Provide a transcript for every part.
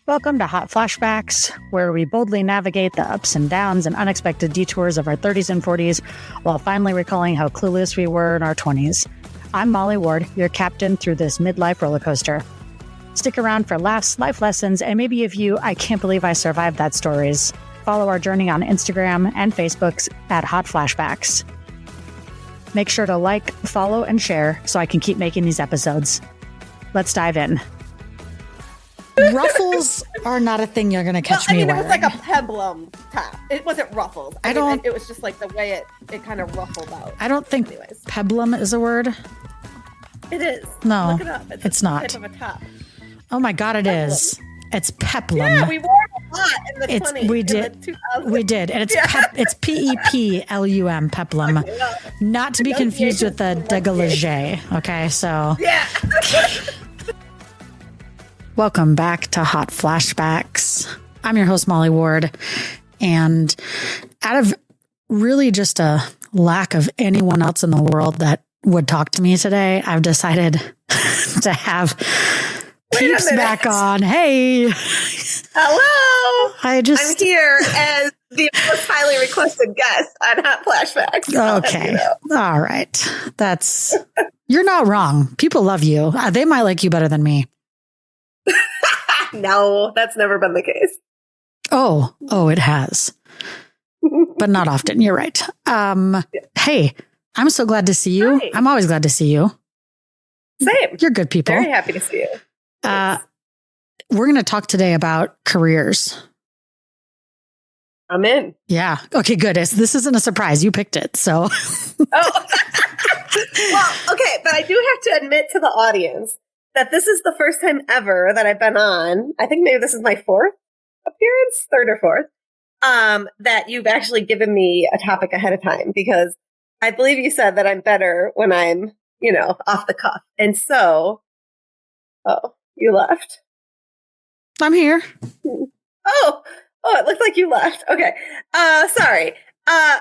Welcome to Hot Flashbacks, where we boldly navigate the ups and downs and unexpected detours of our 30s and 40s while finally recalling how clueless we were in our 20s. I'm Molly Ward, your captain through this midlife roller coaster. Stick around for laughs, life lessons, and maybe a few I can't believe I survived that stories. Follow our journey on Instagram and Facebook at Hot Flashbacks. Make sure to like, follow, and share so I can keep making these episodes. Let's dive in. Ruffles are not a thing you're going to catch me wearing. It was like a peplum top. It wasn't ruffles. It was just like the way it kind of ruffled out. I don't think peplum is a word. It is. No, look it up. It's not. Type of a top. Oh my God, it peplum. Is. It's peplum. Yeah, we wore it a lot in the 20s. We did. We did. And it's it's P-E-P-L-U-M, peplum. Not to be confused with the dégagé. Okay, so. Yeah. Welcome back to Hot Flashbacks. I'm your host, Molly Ward. And out of really just a lack of anyone else in the world that would talk to me today, I've decided to have Peeps back on. Hey. Hello. I'm here as the most highly requested guest on Hot Flashbacks. Okay. All right. You're not wrong. People love you. They might like you better than me. No, that's never been the case. Oh, it has. But not often. You're right. Hey, I'm so glad to see you. Hi. I'm always glad to see you. Same. You're good people. Very happy to see you. We're going to talk today about careers. I'm in. Yeah. Okay, good. This isn't a surprise. You picked it. So. Oh. Well, okay. But I do have to admit to the audience that this is the first time ever that I've been on. I think maybe this is my third or fourth, that you've actually given me a topic ahead of time, because I believe you said that I'm better when I'm, off the cuff. And so, you left. I'm here. Oh, it looked like you left. Okay. Sorry.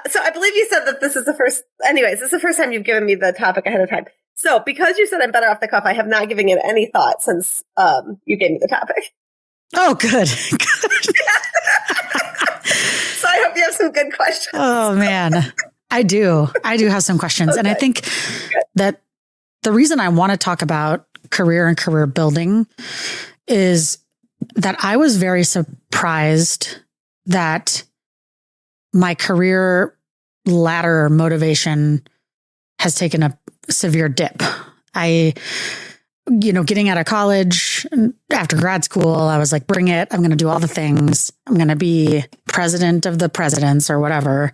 So I believe you said that this is the first time you've given me the topic ahead of time. So because you said I'm better off the cuff, I have not given it any thought since you gave me the topic. Oh, good. So I hope you have some good questions. Oh, man. I do have some questions. Okay. And I think that the reason I want to talk about career and career building is that I was very surprised that my career ladder motivation has taken a severe dip. Getting out of college after grad school, I was like, bring it. I'm going to do all the things. I'm going to be president of the presidents or whatever.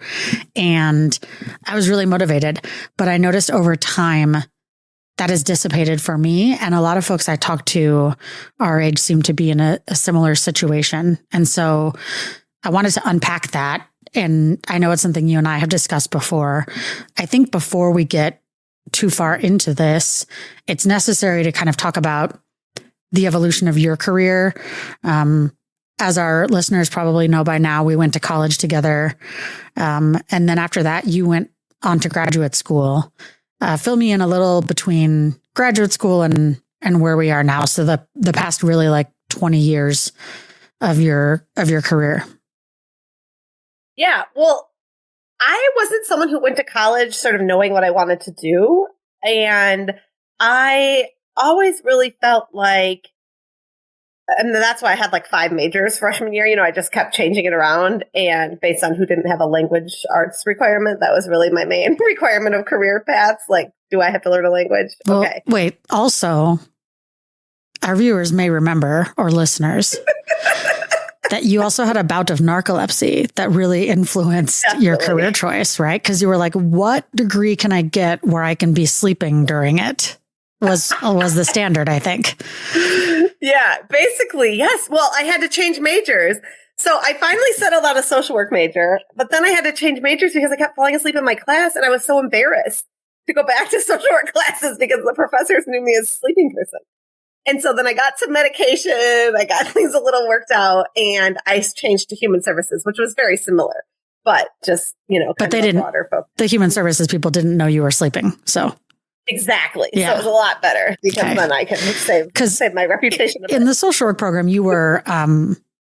And I was really motivated, but I noticed over time that has dissipated for me. And a lot of folks I talk to our age seem to be in a similar situation. And so I wanted to unpack that. And I know it's something you and I have discussed before. I think before we get too far into this, it's necessary to kind of talk about the evolution of your career. As our listeners probably know by now, we went to college together. And then after that, you went on to graduate school. Fill me in a little between graduate school and where we are now. So the past really like 20 years of your career. Yeah. Well, I wasn't someone who went to college sort of knowing what I wanted to do. And I always really felt like, and that's why I had like 5 majors freshman year. I just kept changing it around. And based on who didn't have a language arts requirement, that was really my main requirement of career paths. Like, do I have to learn a language? Well, okay. Wait, also, our viewers may remember, or listeners, that you also had a bout of narcolepsy that really influenced your career choice, right? Because you were like, what degree can I get where I can be sleeping during it? Was the standard, I think. Yeah, basically, yes. Well, I had to change majors. So I finally settled on a social work major, but then I had to change majors because I kept falling asleep in my class, and I was so embarrassed to go back to social work classes because the professors knew me as a sleeping person. And so then I got some medication, I got things a little worked out, and I changed to human services, which was very similar, but just, but they didn't, the human services people didn't know you were sleeping. So Exactly. Yeah. So it was a lot better because then I could save my reputation. In the social work program, you were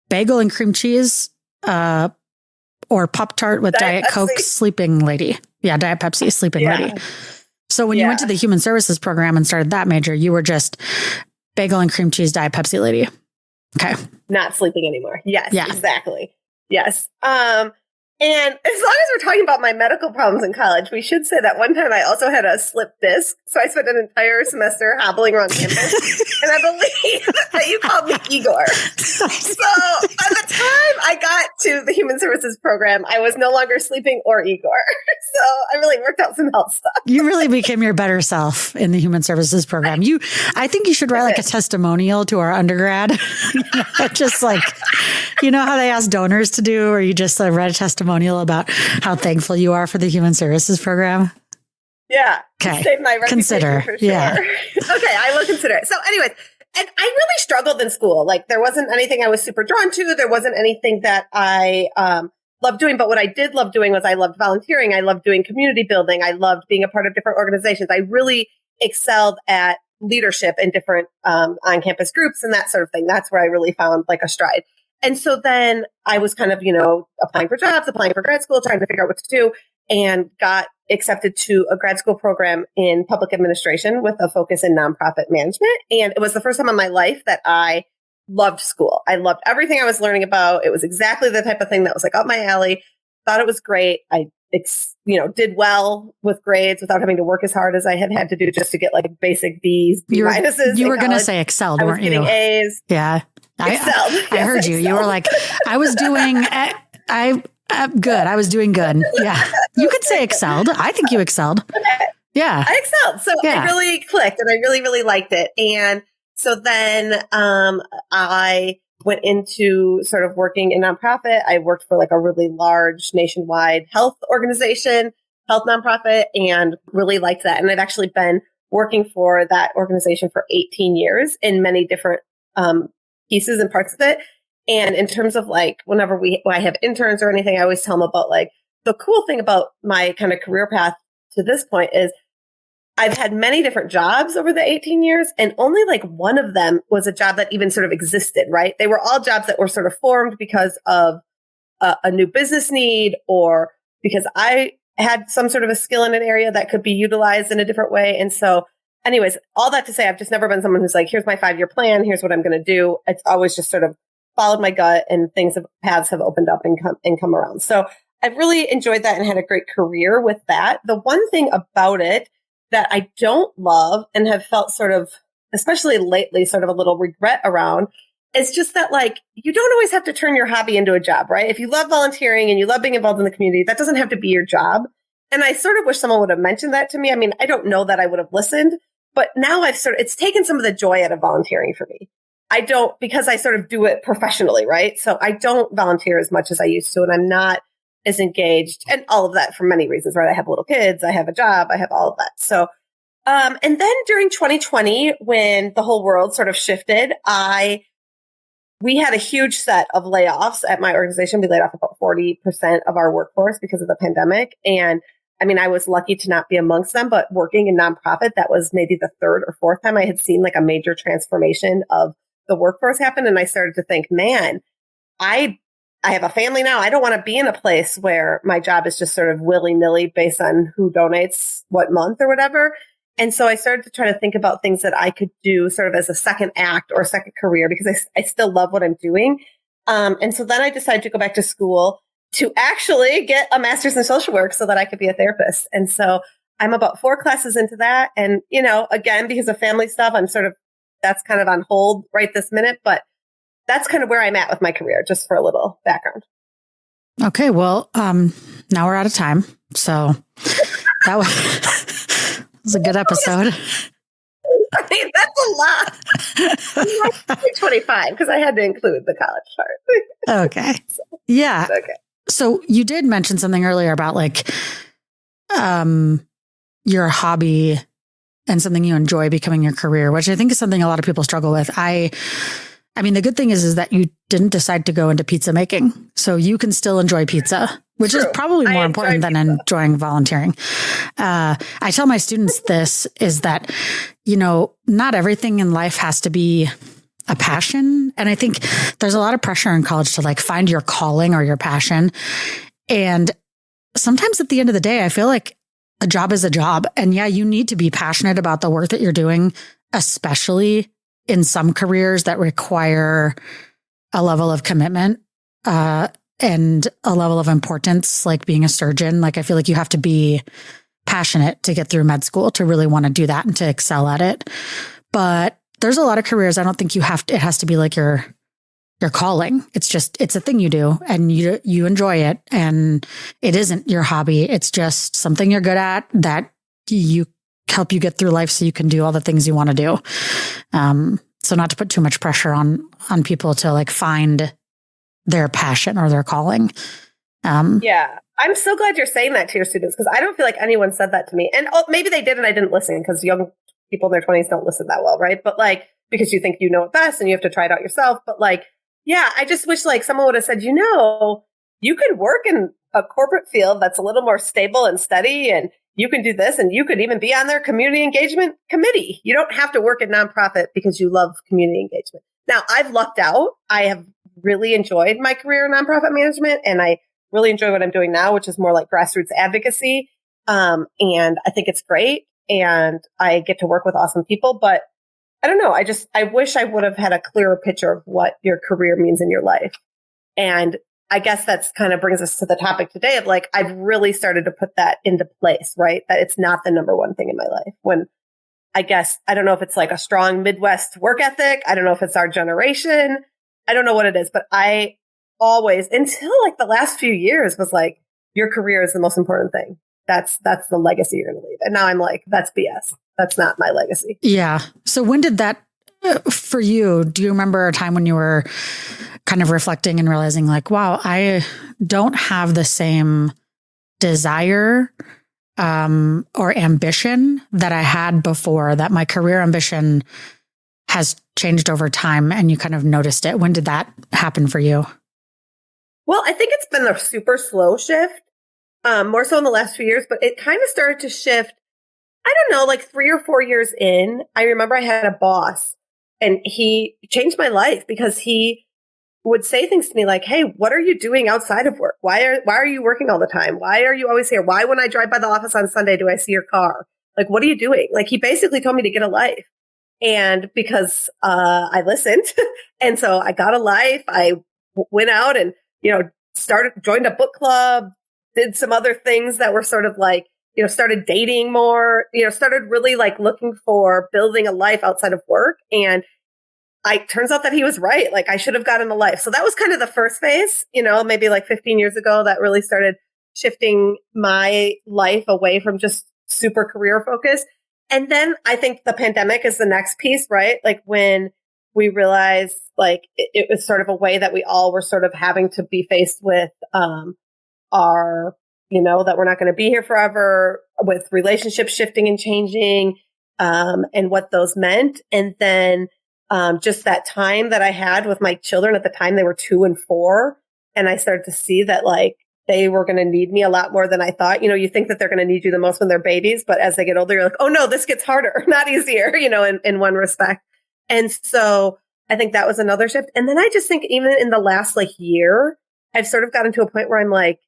bagel and cream cheese or Pop-Tart with Diet Coke sleeping lady. Yeah, Diet Pepsi sleeping lady. So when you went to the human services program and started that major, you were just bagel and cream cheese Diet Pepsi lady. Okay. Not sleeping anymore. Yes, exactly. Yes. And as long as we're talking about my medical problems in college, we should say that one time I also had a slip disc. So I spent an entire semester hobbling around campus. And I believe that you called me Igor. So by the time I got to the human services program, I was no longer sleeping or Igor. So I really worked out some health stuff. You really became your better self in the human services program. I think you should write like a testimonial to our undergrad. Just like, you know how they ask donors to do, or you just write a testimonial about how thankful you are for the human services program? Yeah. Okay. Save my reputation consider. For sure. Yeah. Okay. I will consider it. So anyways, and I really struggled in school. Like there wasn't anything I was super drawn to. There wasn't anything that I loved doing. But what I did love doing was I loved volunteering. I loved doing community building. I loved being a part of different organizations. I really excelled at leadership in different on-campus groups and that sort of thing. That's where I really found like a stride. And so then I was kind of, applying for jobs, applying for grad school, trying to figure out what to do, and got accepted to a grad school program in public administration with a focus in nonprofit management. And it was the first time in my life that I loved school. I loved everything I was learning about. It was exactly the type of thing that was like up my alley. Thought it was great. I did well with grades without having to work as hard as I had to do just to get like basic B's, B minuses. You were going to say excelled, weren't you? I was getting A's. Yeah. I heard you. You were like, I was doing, good. I was doing good. Yeah. You could say excelled. I think you excelled. Yeah. I excelled. So it really clicked and I really, really liked it. And so then I went into sort of working in nonprofit. I worked for like a really large nationwide health organization, health nonprofit, and really liked that. And I've actually been working for that organization for 18 years in many different pieces and parts of it. And in terms of like, whenever I have interns or anything, I always tell them about like the cool thing about my kind of career path to this point is I've had many different jobs over the 18 years, and only like one of them was a job that even sort of existed, right? They were all jobs that were sort of formed because of a new business need or because I had some sort of a skill in an area that could be utilized in a different way. And so anyways, all that to say, I've just never been someone who's like, here's my 5-year plan. Here's what I'm going to do. It's always just sort of followed my gut and paths have opened up and come around. So I've really enjoyed that and had a great career with that. The one thing about it that I don't love and have felt sort of, especially lately, sort of a little regret around is just that like, you don't always have to turn your hobby into a job, right? If you love volunteering and you love being involved in the community, that doesn't have to be your job. And I sort of wish someone would have mentioned that to me. I mean, I don't know that I would have listened, but now it's taken some of the joy out of volunteering for me. Because I sort of do it professionally, right? So I don't volunteer as much as I used to, and I'm not as engaged, and all of that for many reasons, right? I have little kids, I have a job, I have all of that. So, and then during 2020, when the whole world sort of shifted, we had a huge set of layoffs at my organization. We laid off about 40% of our workforce because of the pandemic. And I mean, I was lucky to not be amongst them, but working in nonprofit, that was maybe the third or fourth time I had seen like a major transformation of the workforce happen. And I started to think, man, I have a family now. I don't want to be in a place where my job is just sort of willy-nilly based on who donates what month or whatever. And so I started to try to think about things that I could do sort of as a second act or second career because I still love what I'm doing. And so then I decided to go back to school to actually get a master's in social work so that I could be a therapist. And so I'm about 4 classes into that. And, again, because of family stuff, that's kind of on hold right this minute, but that's kind of where I'm at with my career, just for a little background. Okay. Well, now we're out of time. So that was a good episode. I mean, that's a lot. 25, because I had to include the college part. Okay. Yeah. Okay. So you did mention something earlier about like your hobby and something you enjoy becoming your career, which I think is something a lot of people struggle with. I mean, the good thing is that you didn't decide to go into pizza making. So you can still enjoy pizza which is probably more important than enjoying volunteering. I tell my students this is that, not everything in life has to be a passion. And I think there's a lot of pressure in college to like find your calling or your passion. And sometimes at the end of the day, I feel like a job is a job. And yeah, you need to be passionate about the work that you're doing, especially in some careers that require a level of commitment and a level of importance, like being a surgeon. Like I feel like you have to be passionate to get through med school to really want to do that and to excel at it. But there's a lot of careers I don't think it has to be like your calling. It's a thing you do and you enjoy it, and it isn't your hobby. It's just something you're good at that you help you get through life so you can do all the things you want to do. So not to put too much pressure on people to like find their passion or their calling. Yeah. I'm so glad you're saying that to your students, because I don't feel like anyone said that to me. And maybe they did and I didn't listen, because young people in their 20s don't listen that well, right? But like, because you think you know it best and you have to try it out yourself. But like, yeah, I just wish like someone would have said, you can work in a corporate field that's a little more stable and steady, and you can do this, and you could even be on their community engagement committee. You don't have to work in nonprofit because you love community engagement. Now, I've lucked out. I have really enjoyed my career in nonprofit management, and I really enjoy what I'm doing now, which is more like grassroots advocacy. And I think it's great, and I get to work with awesome people. But I don't know. I wish I would have had a clearer picture of what your career means in your life. And I guess that's kind of brings us to the topic today of like, I've really started to put that into place, right? That it's not the number one thing in my life. When I don't know if it's like a strong Midwest work ethic. I don't know if it's our generation. I don't know what it is, but I always, until like the last few years, was like, your career is the most important thing. That's the legacy you're going to leave. And now I'm like, that's BS. That's not my legacy. Yeah. So when did that, for you, do you remember a time when you were kind of reflecting and realizing like, wow, I don't have the same desire or ambition that I had before, that my career ambition has changed over time, and you kind of noticed it? When did that happen for you? Well, I think it's been a super slow shift, more so in the last few years, but it kind of started to shift. I don't know, like 3 or 4 years in. I remember I had a boss, and he changed my life because he would say things to me like, hey, what are you doing outside of work? Why are you working all the time? Why are you always here? Why, when I drive by the office on Sunday, do I see your car? Like, what are you doing? Like, he basically told me to get a life. And because I listened, and so I got a life, I went out and, joined a book club, did some other things that were sort of like, started dating more, started really like looking for building a life outside of work. And turns out that he was right. Like, I should have gotten a life. So that was kind of the first phase, maybe like 15 years ago, that really started shifting my life away from just super career focused. And then I think the pandemic is the next piece, right? Like when we realized like it was sort of a way that we all were sort of having to be faced with our, that we're not going to be here forever, with relationships shifting and changing, and what those meant. And then just that time that I had with my children. At the time, they were 2 and 4. And I started to see that like they were going to need me a lot more than I thought. You think that they're going to need you the most when they're babies, but as they get older, you're like, oh no, this gets harder, not easier, in one respect. And so I think that was another shift. And then I just think even in the last like year, I've sort of gotten to a point where I'm like,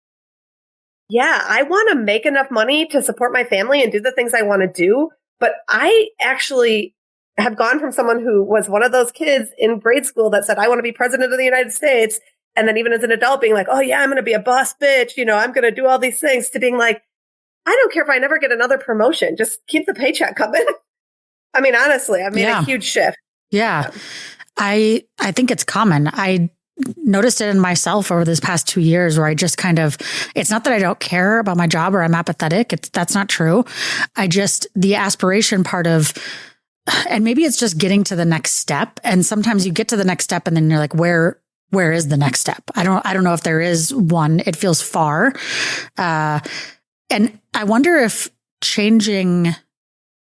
yeah, I want to make enough money to support my family and do the things I want to do. But I actually have gone from someone who was one of those kids in grade school that said, I want to be president of the United States. And then even as an adult being like, oh yeah, I'm going to be a boss bitch. I'm going to do all these things, to being like, I don't care if I never get another promotion. Just keep the paycheck coming. I mean, honestly, I've made a huge shift. Yeah. I think it's common. I noticed it in myself over this past 2 years, where I just kind of, it's not that I don't care about my job or I'm apathetic. That's not true. The aspiration part of, and maybe it's just getting to the next step. And sometimes you get to the next step and then you're like, where is the next step? I don't know if there is one. It feels far. And I wonder if changing,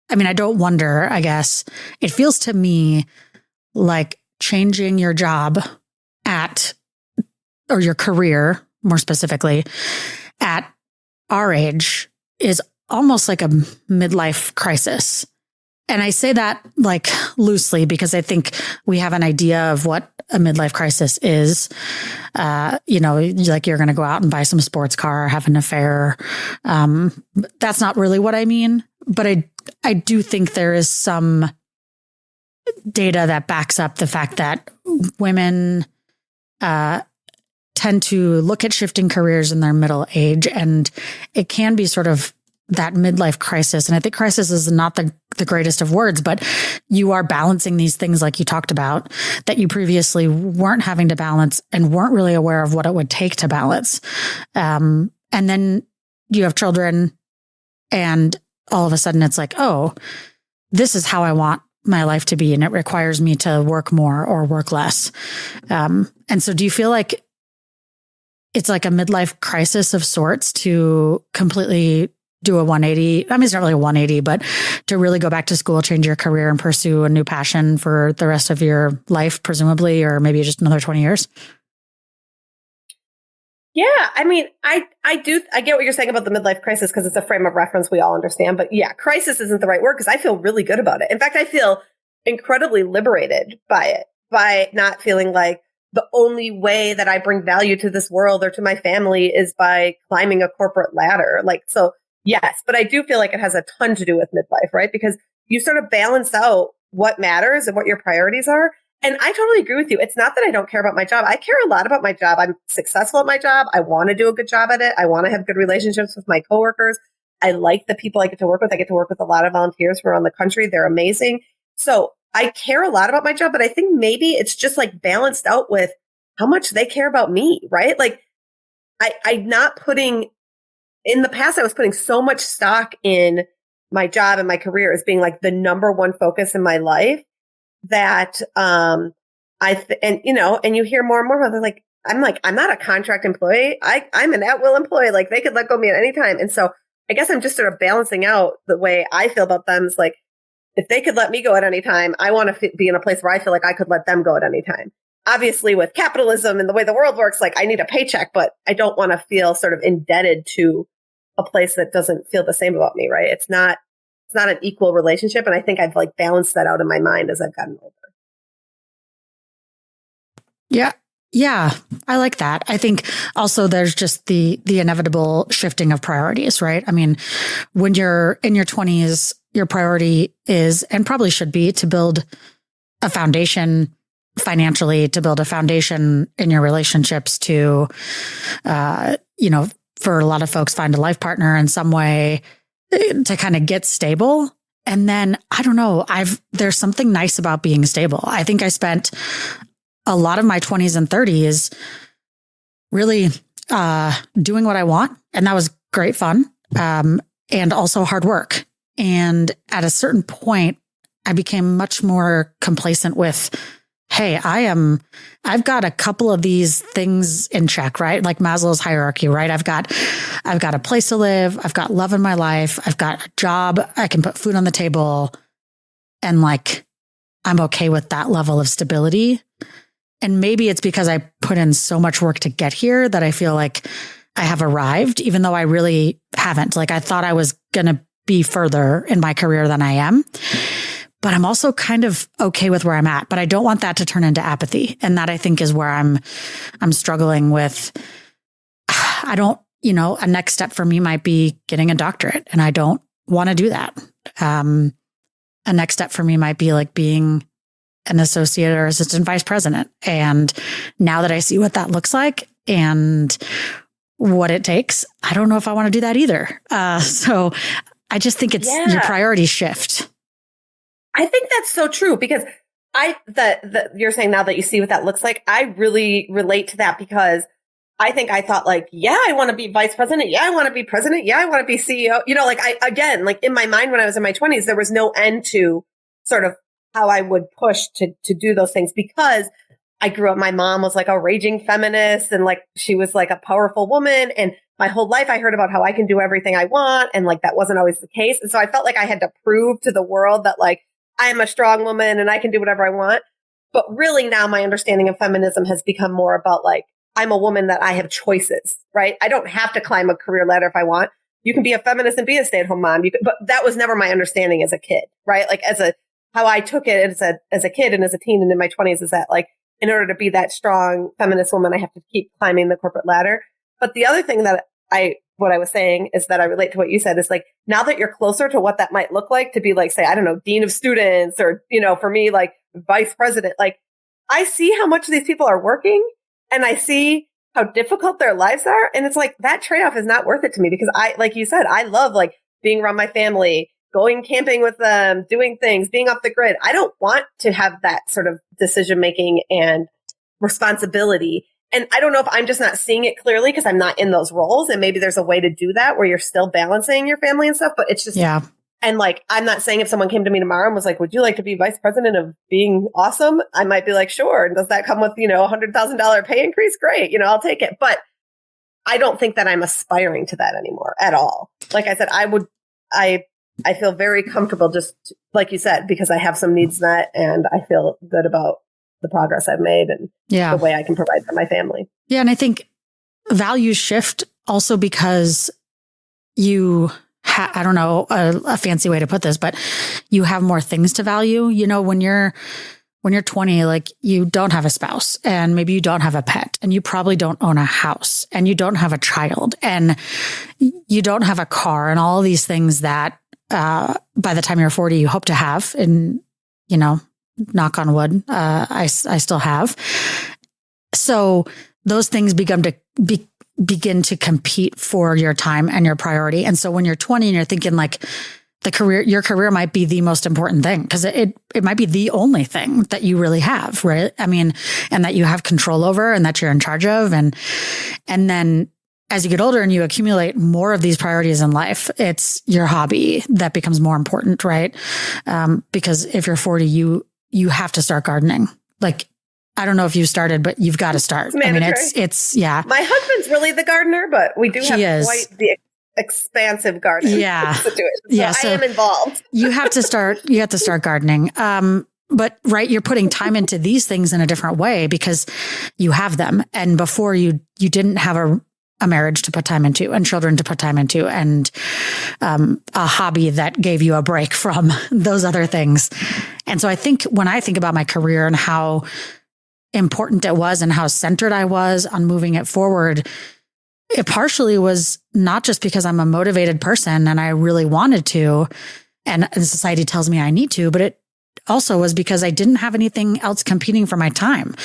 I don't wonder, I guess. It feels to me like changing your job or your career, more specifically, at our age is almost like a midlife crisis. And I say that like loosely because I think we have an idea of what a midlife crisis is. Like you're going to go out and buy some sports car, have an affair. That's not really what I mean. But I do think there is some data that backs up the fact that women tend to look at shifting careers in their middle age, and it can be sort of that midlife crisis. And I think crisis is not the greatest of words, but you are balancing these things like you talked about that you previously weren't having to balance and weren't really aware of what it would take to balance. And then you have children and all of a sudden it's like, oh, this is how I want my life to be. And it requires me to work more or work less. And so do you feel like it's like a midlife crisis of sorts to completely do a 180? I mean, it's not really a 180, but to really go back to school, change your career and pursue a new passion for the rest of your life, presumably, or maybe just another 20 years. Yeah. I mean, I get what you're saying about the midlife crisis because it's a frame of reference we all understand. But yeah, crisis isn't the right word because I feel really good about it. In fact, I feel incredibly liberated by it, by not feeling like the only way that I bring value to this world or to my family is by climbing a corporate ladder. Like, so yes, but I do feel like it has a ton to do with midlife, right? Because you sort of balance out what matters and what your priorities are. And I totally agree with you. It's not that I don't care about my job. I care a lot about my job. I'm successful at my job. I want to do a good job at it. I want to have good relationships with my coworkers. I like the people I get to work with. I get to work with a lot of volunteers from around the country. They're amazing. So I care a lot about my job, but I think maybe it's just like balanced out with how much they care about me, right? Like I'm not putting, in the past, I was putting so much stock in my job and my career as being like the number one focus in my life that, and you hear more and more about it, I'm not a contract employee. I'm an at-will employee. Like they could let go of me at any time. And so I guess I'm just sort of balancing out the way I feel about them. It's like, if they could let me go at any time, I want to be in a place where I feel like I could let them go at any time. Obviously, with capitalism and the way the world works, like I need a paycheck, but I don't want to feel sort of indebted to a place that doesn't feel the same about me, right? It's not an equal relationship. And I think I've like balanced that out in my mind as I've gotten older. Yeah. Yeah. I like that. I think also there's just the inevitable shifting of priorities, right? I mean, when you're in your 20s, your priority is, and probably should be, to build a foundation financially, to build a foundation in your relationships, to, for a lot of folks, find a life partner in some way to kind of get stable. And then, I don't know, there's something nice about being stable. I think I spent a lot of my 20s and 30s really doing what I want. And that was great fun. And also hard work. And at a certain point, I became much more complacent with, hey, I've got a couple of these things in check, right? Like Maslow's hierarchy, right? I've got a place to live. I've got love in my life. I've got a job. I can put food on the table. And like, I'm okay with that level of stability. And maybe it's because I put in so much work to get here that I feel like I have arrived, even though I really haven't. Like I thought I was going to be further in my career than I am. But I'm also kind of okay with where I'm at, but I don't want that to turn into apathy. And that I think is where I'm struggling with. I don't, a next step for me might be getting a doctorate, and I don't want to do that. A next step for me might be like being an associate or assistant vice president. And now that I see what that looks like and what it takes, I don't know if I want to do that either. So I just think it's your priorities shift. I think that's so true because you're saying now that you see what that looks like, I really relate to that because I think I thought like, yeah, I want to be vice president. Yeah, I want to be president. Yeah, I want to be CEO. Like in my mind when I was in my 20s, there was no end to sort of how I would push to do those things because I grew up, my mom was like a raging feminist and like she was like a powerful woman. And my whole life I heard about how I can do everything I want. And like that wasn't always the case. And so I felt like I had to prove to the world that like I am a strong woman and I can do whatever I want. But really now my understanding of feminism has become more about like, I'm a woman, that I have choices, right? I don't have to climb a career ladder if I want. You can be a feminist and be a stay-at-home mom. But that was never my understanding as a kid, right? Like how I took it as a kid and as a teen and in my 20s is that like, in order to be that strong feminist woman, I have to keep climbing the corporate ladder. But the other thing that what I was saying is that I relate to what you said is like, now that you're closer to what that might look like to be like, say, I don't know, dean of students or, for me, like vice president, like I see how much these people are working and I see how difficult their lives are. And it's like, that trade-off is not worth it to me because like you said, I love like being around my family, going camping with them, doing things, being off the grid. I don't want to have that sort of decision-making and responsibility. And I don't know if I'm just not seeing it clearly because I'm not in those roles. And maybe there's a way to do that where you're still balancing your family and stuff, but it's just, yeah. And like, I'm not saying if someone came to me tomorrow and was like, would you like to be vice president of being awesome? I might be like, sure. And does that come with, $100,000 pay increase? Great. I'll take it. But I don't think that I'm aspiring to that anymore at all. Like I said, I feel very comfortable just like you said, because I have some needs met and I feel good about the progress I've made and the way I can provide for my family. Yeah. And I think values shift also because you I don't know a fancy way to put this, but you have more things to value. When you're 20, like you don't have a spouse and maybe you don't have a pet and you probably don't own a house and you don't have a child and you don't have a car and all these things that by the time you're 40, you hope to have. And, knock on wood, I still have. So those things begin to compete for your time and your priority. And so when you're 20 and you're thinking like your career might be the most important thing because it might be the only thing that you really have, right? I mean, and that you have control over and that you're in charge of. And then as you get older and you accumulate more of these priorities in life, it's your hobby that becomes more important, right? Because if you're 40, you have to start gardening. Like, I don't know if you started, but you've got to start. I mean, it's yeah. My husband's really the gardener, but we do have quite the expansive garden situation. So I am involved. You have to start gardening. But right, you're putting time into these things in a different way because you have them. And before you didn't have a marriage to put time into and children to put time into and a hobby that gave you a break from those other things. And so I think when I think about my career and how important it was and how centered I was on moving it forward, it partially was not just because I'm a motivated person and I really wanted to, and society tells me I need to, but it also was because I didn't have anything else competing for my time.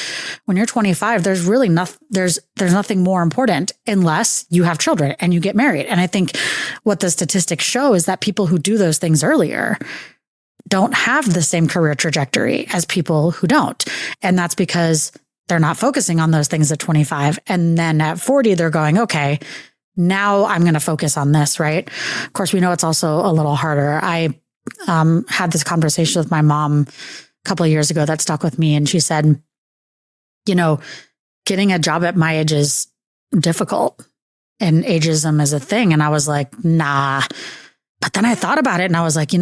When you're 25, there's really there's nothing more important unless you have children and you get married. And I think what the statistics show is that people who do those things earlier don't have the same career trajectory as people who don't. And that's because they're not focusing on those things at 25. And then at 40, they're going, okay, now I'm going to focus on this, right? Of course, we know it's also a little harder. I had this conversation with my mom a couple of years ago that stuck with me. And she said, getting a job at my age is difficult and ageism is a thing. And I was like, nah. But then I thought about it and I was like,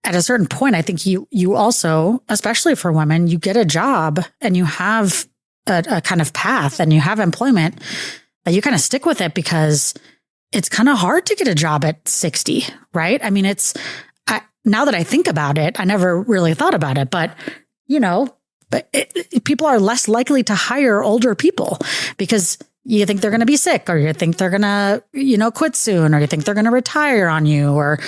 at a certain point, I think you also, especially for women, you get a job and you have a kind of path and you have employment that you kind of stick with it because it's kind of hard to get a job at 60, right? I mean, now that I think about it, I never really thought about it, but people are less likely to hire older people because you think they're going to be sick or you think they're going to, quit soon or you think they're going to retire on you or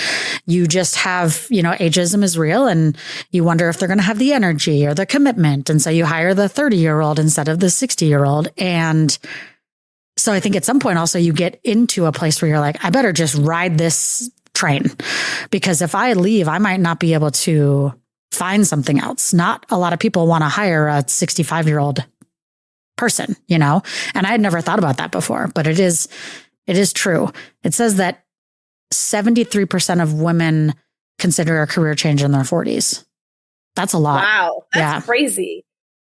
you just have, ageism is real and you wonder if they're going to have the energy or the commitment. And so you hire the 30-year-old instead of the 60-year-old. And so I think at some point also you get into a place where you're like, I better just ride this train because if I leave, I might not be able to find something else. Not a lot of people want to hire a 65-year-old person, and I had never thought about that before, but it is true. It says that 73% of women consider a career change in their 40s. That's a lot. Wow. That's crazy.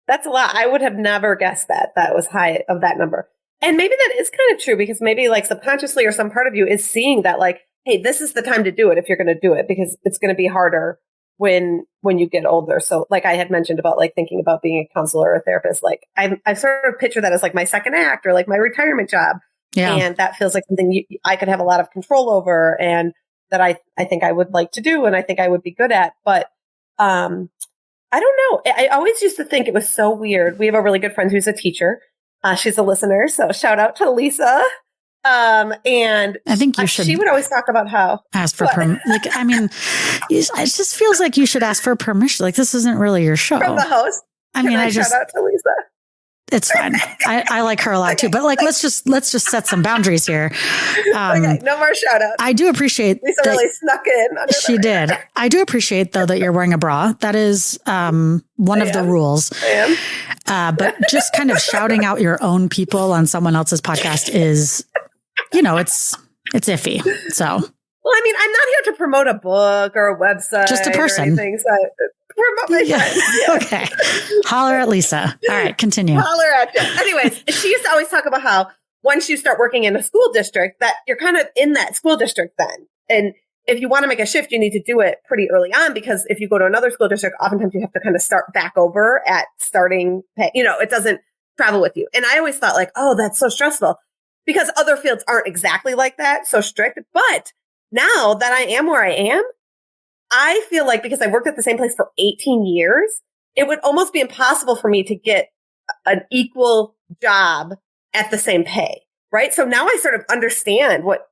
That's a lot. I would have never guessed that was high of that number. And maybe that is kind of true because maybe like subconsciously or some part of you is seeing that like, hey, this is the time to do it if you're going to do it because it's going to be harder when you get older. So like I had mentioned about like thinking about being a counselor or a therapist, like I've sort of pictured that as like my second act or like my retirement job. Yeah. And that feels like something I could have a lot of control over and that I think I would like to do and I think I would be good at. But I don't know. I always used to think it was so weird. We have a really good friend who's a teacher. She's a listener. So shout out to Lisa. And I think you should. She would always talk about how ask for permission. Like, I mean, it just feels like you should ask for permission. Like, this isn't really your show. From the host. I mean, I just shout out to Lisa. It's fine. I like her a lot too, but like, let's just set some boundaries here. Okay, no more shout outs. I do appreciate Lisa really snuck in. She did. I do appreciate though that you're wearing a bra. That is one of the rules. I am. But just kind of shouting out your own people on someone else's podcast is, it's iffy. So, well, I mean, I'm not here to promote a book or a website, just a person. Or anything, so promote my friends. Yeah. Okay, holler at Lisa. All right, continue. Holler at you. Anyways, she used to always talk about how once you start working in a school district, that you're kind of in that school district then, and if you want to make a shift, you need to do it pretty early on because if you go to another school district, oftentimes you have to kind of start back over at starting pay. It doesn't travel with you. And I always thought like, oh, that's so stressful because other fields aren't exactly like that, so strict. But now that I am where I am, I feel like because I worked at the same place for 18 years, it would almost be impossible for me to get an equal job at the same pay. Right. So now I sort of understand what,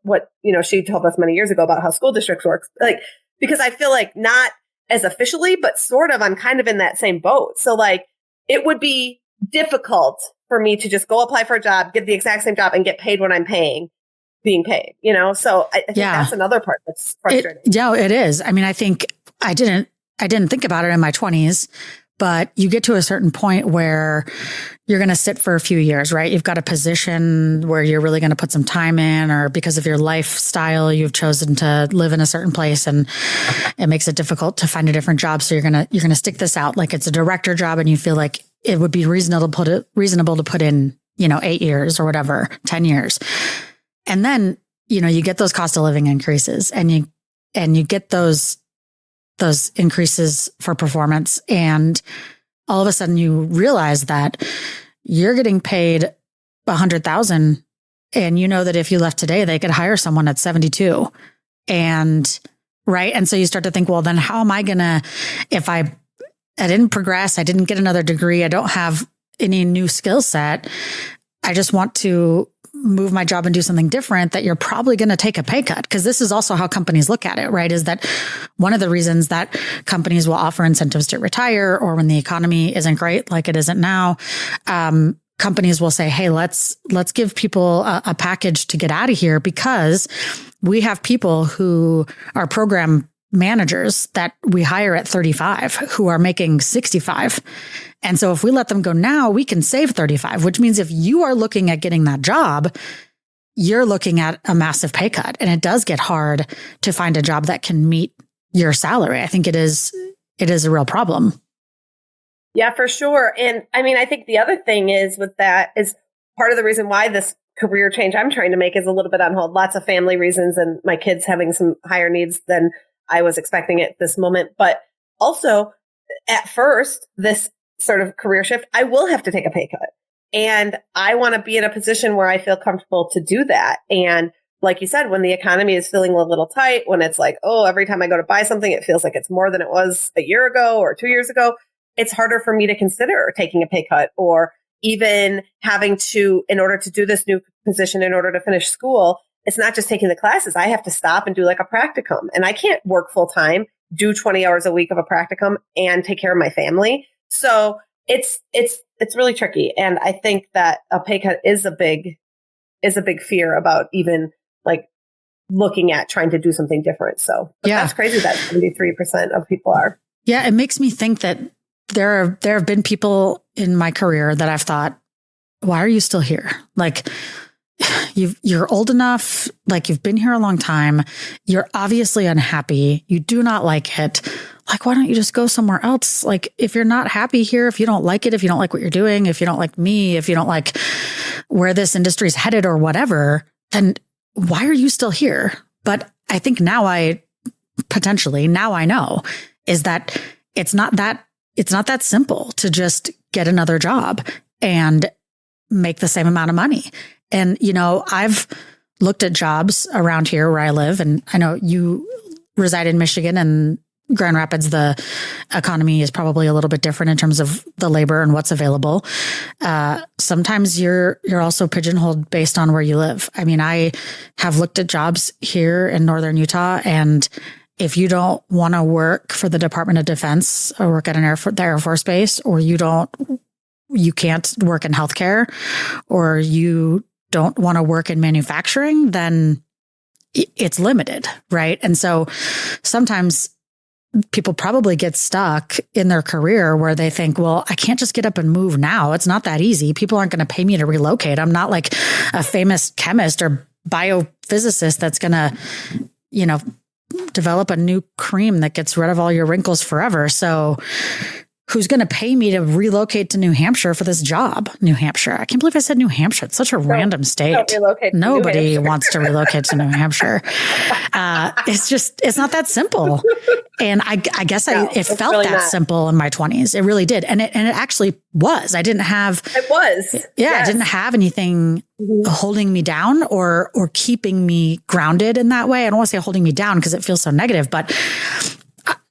she told us many years ago about how school districts work. Like, because I feel like not as officially, but sort of, I'm kind of in that same boat. So like, it would be difficult for me to just go apply for a job, get the exact same job and get paid what I'm being paid, So I think that's another part that's frustrating. It is. I mean, I think I didn't think about it in my 20s, but you get to a certain point where you're going to sit for a few years, right? You've got a position where you're really going to put some time in, or because of your lifestyle, you've chosen to live in a certain place and it makes it difficult to find a different job. So you're going to stick this out like it's a director job and you feel like it would be reasonable to put in, 8 years or whatever, 10 years. And then, you get those cost of living increases and you get those increases for performance. And all of a sudden you realize that you're getting paid $100,000 and you know that if you left today, they could hire someone at 72. And right. And so you start to think, well, then how am I gonna, if I didn't progress, I didn't get another degree, I don't have any new skill set, I just want to move my job and do something different, that you're probably going to take a pay cut. Because this is also how companies look at it, right? Is that one of the reasons that companies will offer incentives to retire, or when the economy isn't great, like it isn't now, companies will say, hey, let's give people a package to get out of here, because we have people who are program managers that we hire at 35 who are making 65. And so if we let them go now, we can save 35, which means if you are looking at getting that job, you're looking at a massive pay cut. And it does get hard to find a job that can meet your salary. I think it is a real problem. Yeah, for sure. And I mean, I think the other thing is with that is part of the reason why this career change I'm trying to make is a little bit on hold. Lots of family reasons and my kids having some higher needs than I was expecting at this moment. But also at first, this sort of career shift, I will have to take a pay cut. And I want to be in a position where I feel comfortable to do that. And like you said, when the economy is feeling a little tight, when it's like, oh, every time I go to buy something, it feels like it's more than it was a year ago or 2 years ago, it's harder for me to consider taking a pay cut or even having to, in order to do this new position, in order to finish school, it's not just taking the classes. I have to stop and do like a practicum, and I can't work full time, do 20 hours a week of a practicum and take care of my family. So it's really tricky. And I think that a pay cut is a big fear about even like looking at trying to do something different. So That's crazy that 73% of people are. Yeah. It makes me think that there have been people in my career that I've thought, why are you still here? Like, you're old enough, like you've been here a long time. You're obviously unhappy. You do not like it. Like, why don't you just go somewhere else? Like, if you're not happy here, if you don't like it, if you don't like what you're doing, if you don't like me, if you don't like where this industry is headed or whatever, then why are you still here? But I think now I know. is that it's not that simple to just get another job and make the same amount of money. And, I've looked at jobs around here where I live, and I know you reside in Michigan, and Grand Rapids, the economy is probably a little bit different in terms of the labor and what's available. Sometimes you're also pigeonholed based on where you live. I mean, I have looked at jobs here in Northern Utah, and if you don't want to work for the Department of Defense or work at the Air Force Base, or you can't work in healthcare, or you don't want to work in manufacturing, then it's limited, right? And so sometimes people probably get stuck in their career where they think, well, I can't just get up and move now. It's not that easy. People aren't going to pay me to relocate. I'm not like a famous chemist or biophysicist that's going to, develop a new cream that gets rid of all your wrinkles forever. So who's going to pay me to relocate to New Hampshire for this job? New Hampshire. I can't believe I said New Hampshire. It's such a random state. Nobody wants to relocate to New Hampshire. It's not that simple. And I guess it felt really that simple in my 20s. It really did. And it actually was. I didn't have. It was. Yeah. Yes. I didn't have anything holding me down or keeping me grounded in that way. I don't want to say holding me down because it feels so negative, but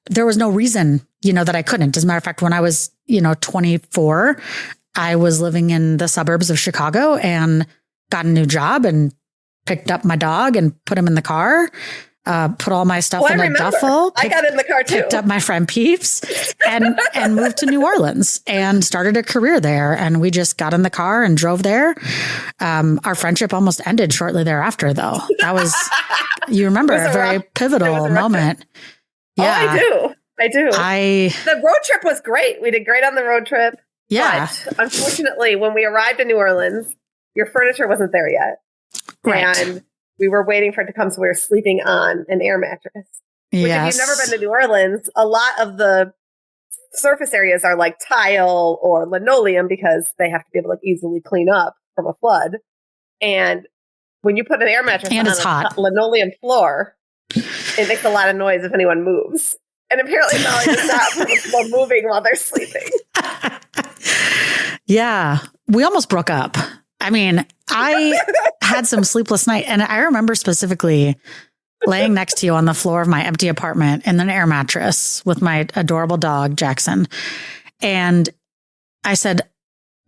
there was no reason, that I couldn't. As a matter of fact, when I was, 24, I was living in the suburbs of Chicago and got a new job and picked up my dog and put him in the car, put all my stuff in a duffel. I got in the car too. Picked up my friend Peeps and moved to New Orleans and started a career there. And we just got in the car and drove there. Our friendship almost ended shortly thereafter, though. That was, you remember, a very pivotal moment. Yeah. Oh, I do. The road trip was great. We did great on the road trip. Yeah. But unfortunately, when we arrived in New Orleans, your furniture wasn't there yet. Right. And we were waiting for it to come. So we were sleeping on an air mattress. Which, yes. If you've never been to New Orleans, a lot of the surface areas are like tile or linoleum because they have to be able to easily clean up from a flood. And when you put an air mattress and on a linoleum floor, it makes a lot of noise if anyone moves. And apparently Molly does not people moving while they're sleeping. Yeah. We almost broke up. I mean, I had some sleepless night. And I remember specifically laying next to you on the floor of my empty apartment in an air mattress with my adorable dog, Jackson. And I said,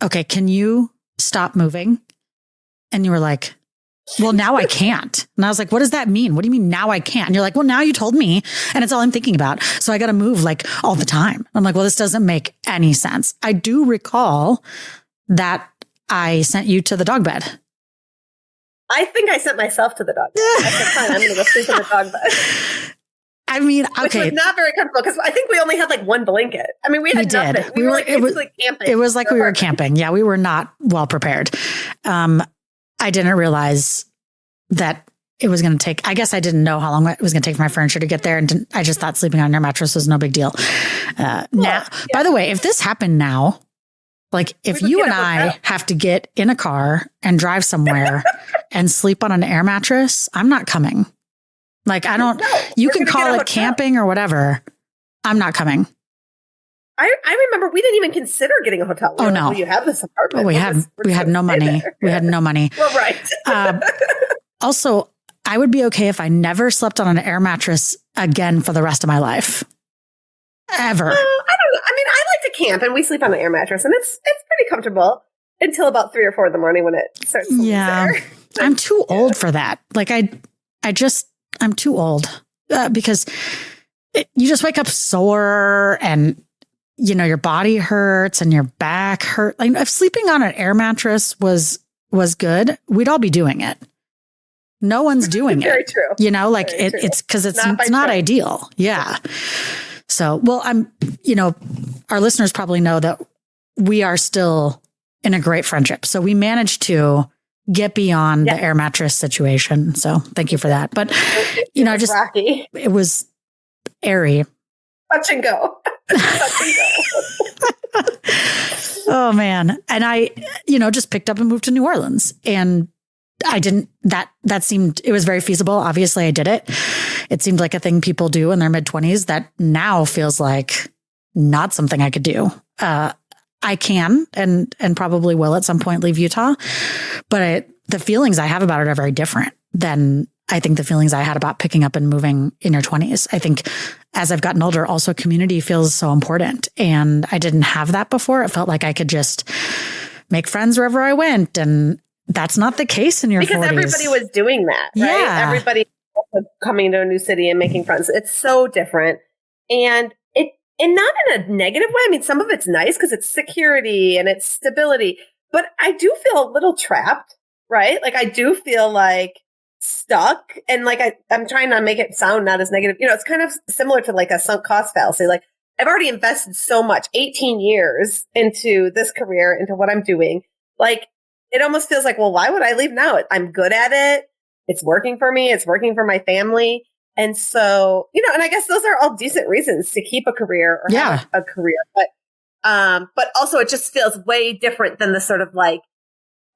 okay, can you stop moving? And you were like, well, now I can't. And I was like, what does that mean? What do you mean now I can't? And you're like, well, now you told me and it's all I'm thinking about. So I got to move like all the time. I'm like, well, this doesn't make any sense. I do recall that I sent you to the dog bed. I think I sent myself to the dog bed. I said, fine, I'm going to go sleep in the dog bed. I mean, okay. Which was not very comfortable because I think we only had like one blanket. I mean, we had nothing. We were like basically camping. It was like we were camping. Yeah, we were not well prepared. I didn't realize that it was going to take, I guess I didn't know how long it was going to take for my furniture to get there. And I just thought sleeping on your mattress was no big deal. By the way, if this happened now, like if you and I have to get in a car and drive somewhere and sleep on an air mattress, I'm not coming. Like, you can call it camping or whatever. I'm not coming. I remember we didn't even consider getting a hotel. Oh, no. You have this apartment. Oh, we had no money. We had no money. Well, right. Also, I would be okay if I never slept on an air mattress again for the rest of my life. Ever. I don't know. I mean, I like to camp and we sleep on an air mattress and it's pretty comfortable until about 3 or 4 in the morning when it starts to there. I'm too old for that. Like I'm too old because you just wake up sore and your body hurts and your back hurt. Like if sleeping on an air mattress was good, we'd all be doing it. No one's doing it. Very true. It's because it's not ideal. Yeah. So, well, our listeners probably know that we are still in a great friendship. So we managed to get beyond the air mattress situation. So thank you for that. But, rocky. It was airy. Touch and go. Oh, man. And I, just picked up and moved to New Orleans. And I didn't, that seemed, it was very feasible. Obviously, I did it. it seemed like a thing people do in their mid-20s that now feels like not something I could do. I can and probably will at some point leave Utah, but the feelings I have about it are very different than I think the feelings I had about picking up and moving in your 20s. I think as I've gotten older, also community feels so important. And I didn't have that before. It felt like I could just make friends wherever I went. And that's not the case in your 40s. Because everybody was doing that, right? Yeah. Everybody coming to a new city and making friends. It's so different. And not in a negative way. I mean, some of it's nice because it's security and it's stability, but I do feel a little trapped, right? Like I do feel like stuck, and like I'm trying to make it sound not as negative. You know, it's kind of similar to like a sunk cost fallacy. Like I've already invested so much, 18 years into this career, into what I'm doing. Like it almost feels like, well, why would I leave now? I'm good at it. It's working for me. It's working for my family. And so, you know, and I guess those are all decent reasons to keep a career or have a career. But also it just feels way different than the sort of like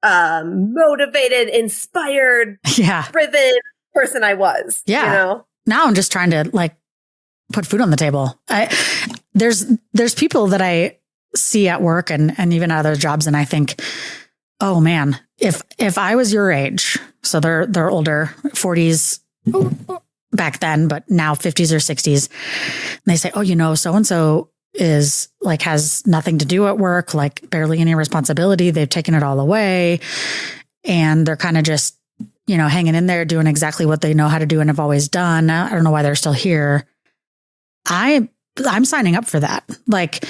motivated, inspired, driven person I was. Yeah. You know? Now I'm just trying to like put food on the table. There's people that I see at work and even other jobs, and I think, oh man, if I was your age, so they're older, 40s back then, but now 50s or 60s. And they say, oh, you know, so-and-so is like, has nothing to do at work, like barely any responsibility. They've taken it all away. And they're kind of just, you know, hanging in there, doing exactly what they know how to do and have always done. I don't know why they're still here. I'm signing up for that. Like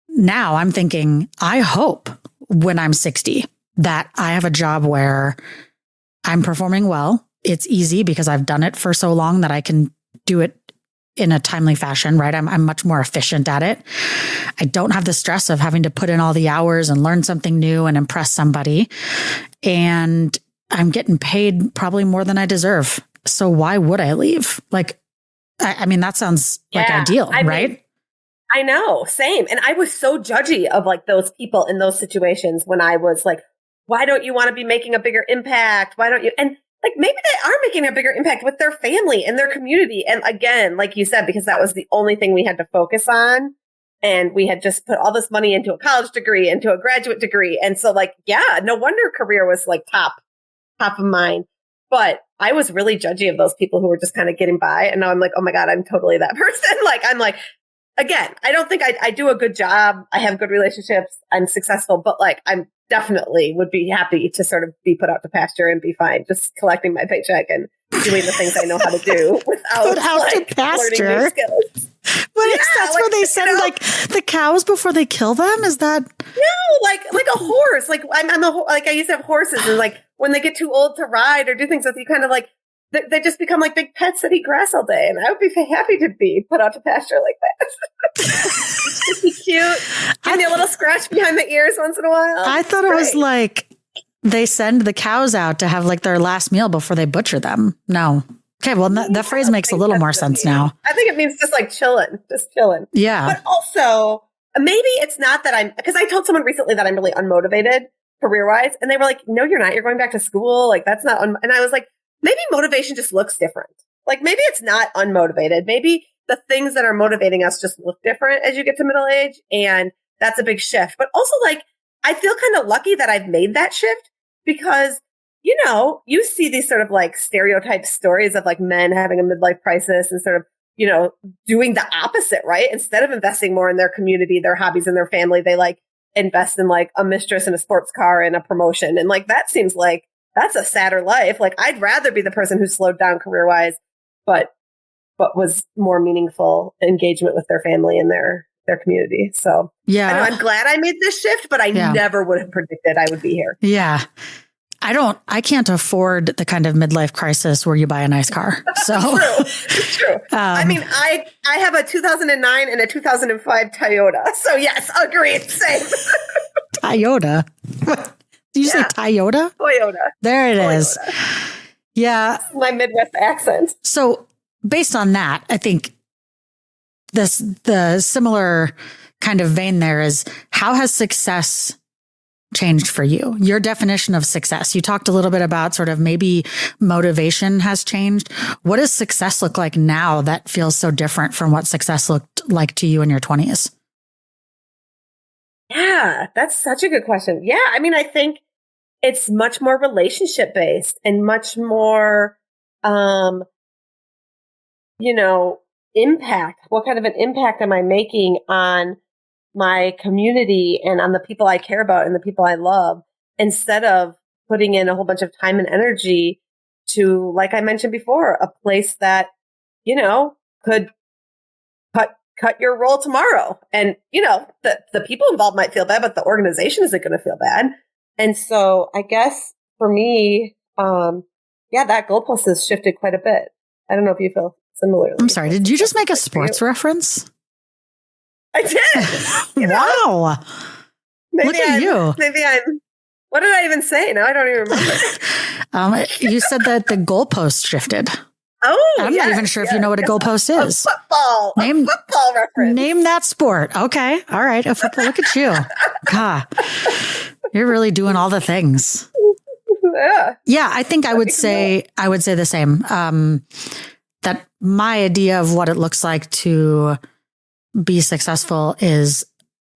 now I'm thinking, I hope when I'm 60 that I have a job where I'm performing well. It's easy because I've done it for so long that I can do it in a timely fashion, right? I'm much more efficient at it. I don't have the stress of having to put in all the hours and learn something new and impress somebody. And I'm getting paid probably more than I deserve. So why would I leave? Like, I mean, that sounds like ideal, right? Mean, I know, same. And I was so judgy of like those people in those situations when I was like, why don't you want to be making a bigger impact? Why don't you? And like maybe they are making a bigger impact with their family and their community. And again, like you said, because that was the only thing we had to focus on. And we had just put all this money into a college degree, into a graduate degree. And so like, yeah, no wonder career was like top of mind. But I was really judgy of those people who were just kind of getting by. And now I'm like, oh my God, I'm totally that person. Like, I'm like, again, I don't think I do a good job. I have good relationships. I'm successful, but like, I'm definitely would be happy to sort of be put out to pasture and be fine, just collecting my paycheck and doing the things I know how to do without like learning new skills. But that's where they send like the cows before they kill them. Is that like a horse? Like like I used to have horses, and like when they get too old to ride or do things with you, kind of like they just become like big pets that eat grass all day. And I would be happy to be put out to pasture like that. It'd be cute. Give me a little scratch behind the ears once in a while. I thought it was like they send the cows out to have like their last meal before they butcher them. No. Okay, well, that phrase makes a little more sense now. I think it means just like chilling. Yeah. But also, maybe it's not that because I told someone recently that I'm really unmotivated career-wise, and they were like, no, you're not. You're going back to school. Like, that's not, and I was like, maybe motivation just looks different. Like, maybe it's not unmotivated. Maybe the things that are motivating us just look different as you get to middle age, and that's a big shift. But also, like, I feel kind of lucky that I've made that shift because, you know, you see these sort of like stereotype stories of like men having a midlife crisis and sort of, you know, doing the opposite, right? Instead of investing more in their community, their hobbies, and their family, they like invest in like a mistress and a sports car and a promotion. And like, that seems like that's a sadder life. Like, I'd rather be the person who slowed down career wise, but was more meaningful engagement with their family and their community. So yeah, I know, I'm glad I made this shift, but I never would have predicted I would be here. Yeah. I can't afford the kind of midlife crisis where you buy a nice car. So True. I mean, I have a 2009 and a 2005 Toyota. So yes, agreed. Same. Toyota. Did you say Toyota? Toyota. There it is. Yeah. That's my Midwest accent. So based on that, I think the similar kind of vein there is, how has success changed for you? Your definition of success. You talked a little bit about sort of maybe motivation has changed. What does success look like now that feels so different from what success looked like to you in your 20s? Yeah, that's such a good question. Yeah, I mean, I think it's much more relationship based and much more, impact. What kind of an impact am I making on my community and on the people I care about and the people I love, instead of putting in a whole bunch of time and energy to, like I mentioned before, a place that, could cut your roll tomorrow. And, the people involved might feel bad, but the organization isn't going to feel bad. And so I guess for me, that goalpost has shifted quite a bit. I don't know if you feel similarly. I'm sorry. Did you just make a sports reference? I did. Wow. Look at you. What did I even say? Now I don't even remember. You said that the goalpost shifted. Oh, I'm not even sure if you know what a goalpost is. Football. A football reference. Name that sport. Okay. All right. A football. Look at you. God, you're really doing all the things. Yeah. I think I would say the same. That my idea of what it looks like to be successful is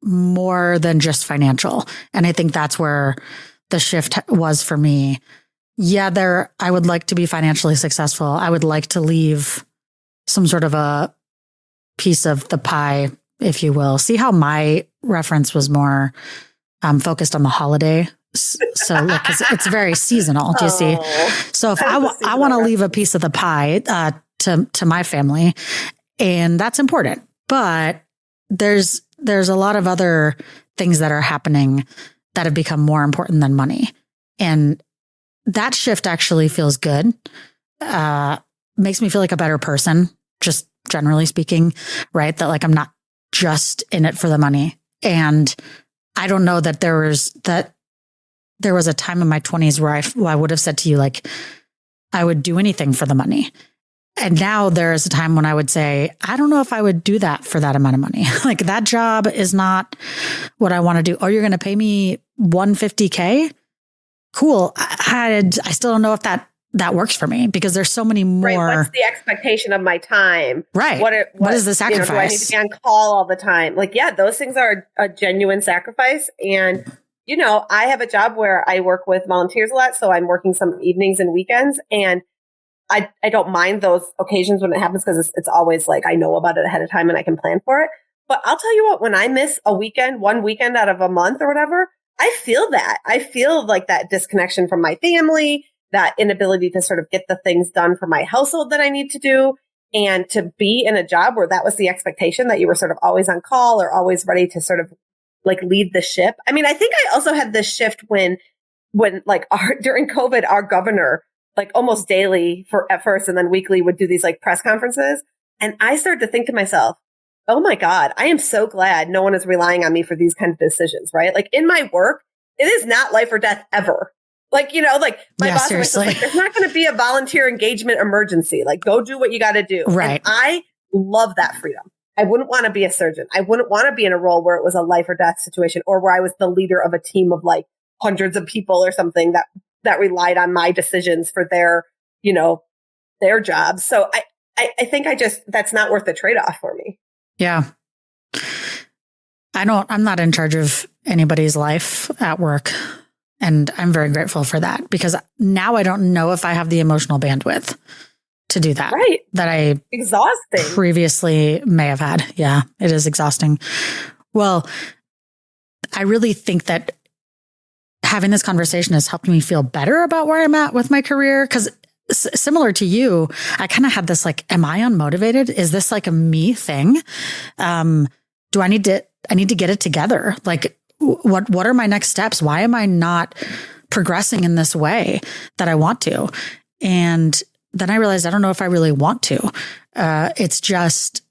more than just financial. And I think that's where the shift was for me. Yeah, I would like to be financially successful. I would like to leave some sort of a piece of the pie, if you will. See how my reference was more focused on the holiday. So look, it's very seasonal. Do you see? So if I want to leave a piece of the pie to my family, and that's important. But there's a lot of other things that are happening that have become more important than money. And that shift actually feels good. Makes me feel like a better person, just generally speaking, right? That like I'm not just in it for the money. And I don't know that there was a time in my 20s where I would have said to you, like, I would do anything for the money. And now there is a time when I would say, I don't know if I would do that for that amount of money. Like that job is not what I want to do. Oh, you're going to pay me $150K? Cool. I still don't know if that works for me because there's so many more. Right. What's the expectation of my time? Right. What is the sacrifice? Do I need to be on call all the time? Like, yeah, those things are a genuine sacrifice. And, I have a job where I work with volunteers a lot. So I'm working some evenings and weekends, and I don't mind those occasions when it happens because it's always like I know about it ahead of time and I can plan for it. But I'll tell you what, when I miss one weekend out of a month or whatever, I feel that. I feel like that disconnection from my family, that inability to sort of get the things done for my household that I need to do. And to be in a job where that was the expectation, that you were sort of always on call or always ready to sort of like lead the ship. I mean, I think I also had this shift when like during COVID, our governor, like almost daily at first and then weekly would do these like press conferences. And I started to think to myself, oh my God, I am so glad no one is relying on me for these kind of decisions, right? Like in my work, it is not life or death ever. Like, like my boss was like, there's not going to be a volunteer engagement emergency. Like go do what you got to do. Right. And I love that freedom. I wouldn't want to be a surgeon. I wouldn't want to be in a role where it was a life or death situation or where I was the leader of a team of like hundreds of people or something that relied on my decisions for their jobs. So I think that's not worth the trade-off for me. Yeah. I'm not in charge of anybody's life at work. And I'm very grateful for that because now I don't know if I have the emotional bandwidth to do that. Right. That I exhausting previously may have had. Yeah, it is exhausting. Well, I really think that having this conversation has helped me feel better about where I'm at with my career. Because similar to you, I kind of had this like, am I unmotivated? Is this like a me thing? Do I need to get it together? Like, what are my next steps? Why am I not progressing in this way that I want to? And then I realized I don't know if I really want to. It's just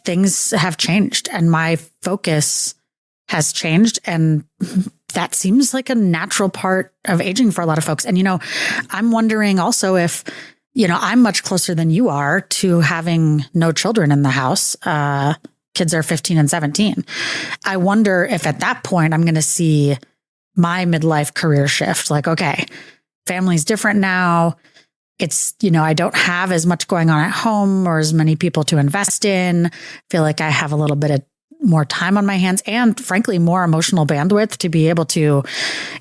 things have changed and my focus has changed. And that seems like a natural part of aging for a lot of folks. And, I'm wondering also if, I'm much closer than you are to having no children in the house. Kids are 15 and 17. I wonder if at that point I'm going to see my midlife career shift. Like, okay, family's different now. It's, I don't have as much going on at home or as many people to invest in. Feel like I have a little bit of more time on my hands and frankly, more emotional bandwidth to be able to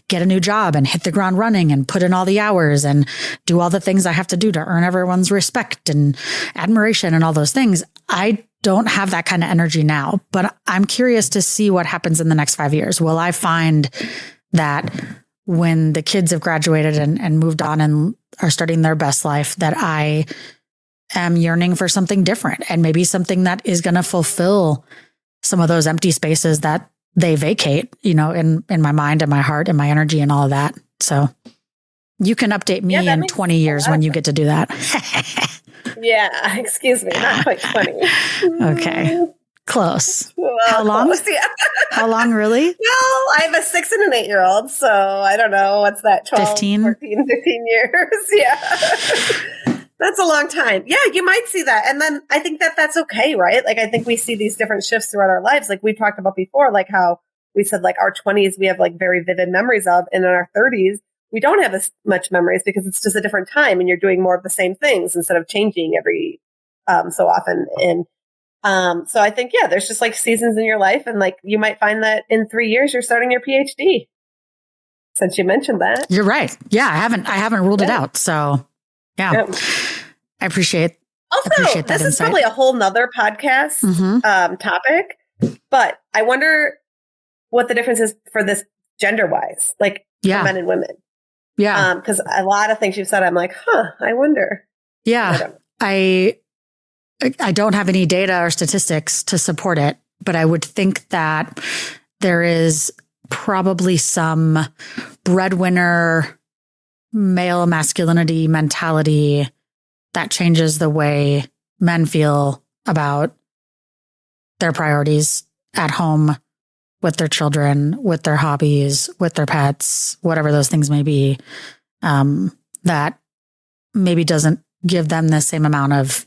get a new job and hit the ground running and put in all the hours and do all the things I have to do to earn everyone's respect and admiration and all those things. I don't have that kind of energy now, but I'm curious to see what happens in the next 5 years. Will I find that when the kids have graduated and moved on and are starting their best life, that I am yearning for something different and maybe something that is going to fulfill some of those empty spaces that they vacate, in my mind and my heart and my energy and all of that. So you can update me in 20 years when you get to do that. Yeah. Excuse me. Not quite 20. Okay. Close. Well, How long? Close, yeah. How long, really? Well, I have a 6 and an 8-year-old, so I don't know. What's that? 12, 15? 14, 15 years. Yeah. That's a long time. Yeah, you might see that. And then I think that that's okay, right? Like, I think we see these different shifts throughout our lives. Like we talked about before, like how we said, like our 20s, we have like very vivid memories of, and in our 30s, we don't have as much memories because it's just a different time and you're doing more of the same things instead of changing every so often. And so I think, yeah, there's just like seasons in your life. And like, you might find that in 3 years, you're starting your PhD. Since you mentioned that. You're right. Yeah. I haven't ruled it out. So yeah. I appreciate that this insight. is probably a whole nother podcast topic, but I wonder what the difference is for this gender wise, like for men and women. Yeah. Because a lot of things you've said, I'm like, I wonder. Yeah. I don't have any data or statistics to support it, but I would think that there is probably some breadwinner male masculinity mentality that changes the way men feel about their priorities at home, with their children, with their hobbies, with their pets, whatever those things may be, that maybe doesn't give them the same amount of,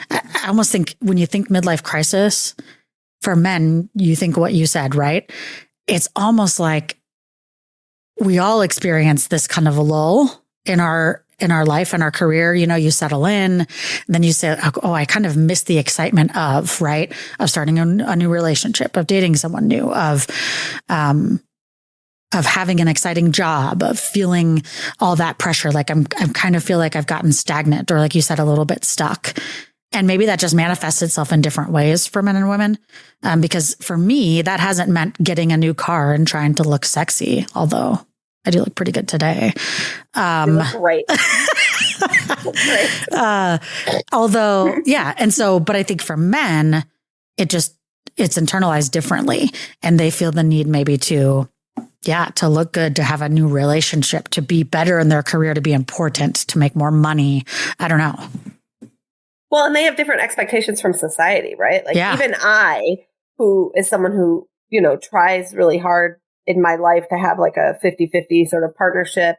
I almost think when you think midlife crisis for men, you think what you said, right? It's almost like we all experience this kind of a lull in our life and our career. You settle in, and then you say, oh, I kind of miss the excitement of starting a new relationship, of dating someone new, of having an exciting job, of feeling all that pressure. Like I'm kind of feel like I've gotten stagnant, or like you said, a little bit stuck. And maybe that just manifests itself in different ways for men and women. Because for me, that hasn't meant getting a new car and trying to look sexy, although I do look pretty good today. You look great. Although, yeah. And so, but I think for men, it's internalized differently, and they feel the need maybe to look good, to have a new relationship, to be better in their career, to be important, to make more money. I don't know. Well, and they have different expectations from society, right? Like even I, who is someone who, tries really hard in my life to have like a 50-50 sort of partnership.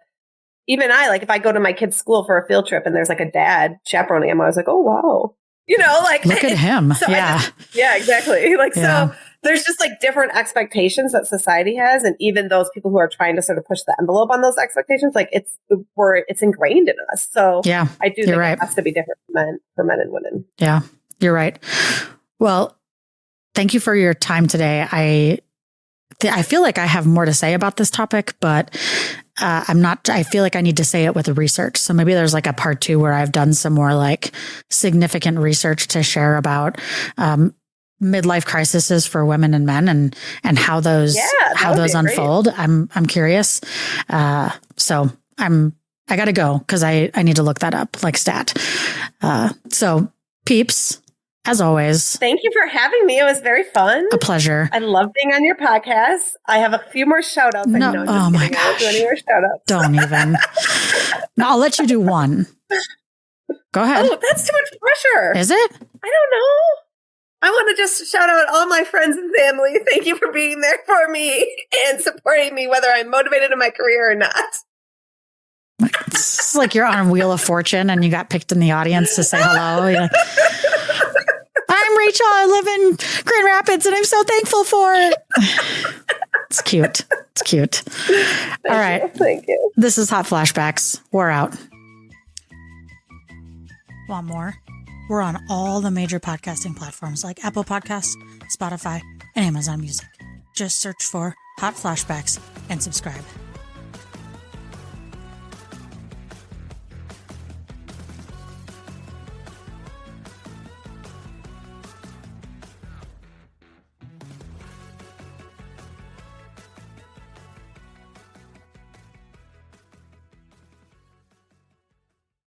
Even I, like if I go to my kid's school for a field trip and there's like a dad chaperoning him, I was like, oh, wow. Like look at him. So yeah. Exactly. Like, so there's just like different expectations that society has. And even those people who are trying to sort of push the envelope on those expectations, like it's ingrained in us. So yeah, I do think it has to be different for men and women. Yeah, you're right. Well, thank you for your time today. I feel like I have more to say about this topic, but I feel like I need to say it with the research. So maybe there's like a part 2 where I've done some more like significant research to share about midlife crises for women and men and how those unfold. Great. I'm curious. So I got to go because I need to look that up like stat. So peeps, as always. Thank you for having me. It was very fun. A pleasure. I love being on your podcast. I have a few more shout outs. No, oh my gosh. I won't do any more shout outs. Don't even. No, I'll let you do one. Go ahead. Oh, that's too much pressure. Is it? I don't know. I want to just shout out all my friends and family. Thank you for being there for me and supporting me, whether I'm motivated in my career or not. It's like you're on Wheel of Fortune and you got picked in the audience to say hello. You're like, I'm Rachel. I live in Grand Rapids and I'm so thankful for it. It's cute. It's cute. All right. Thank you. This is Hot Flashbacks. We're out. Want more? We're on all the major podcasting platforms like Apple Podcasts, Spotify, and Amazon Music. Just search for Hot Flashbacks and subscribe.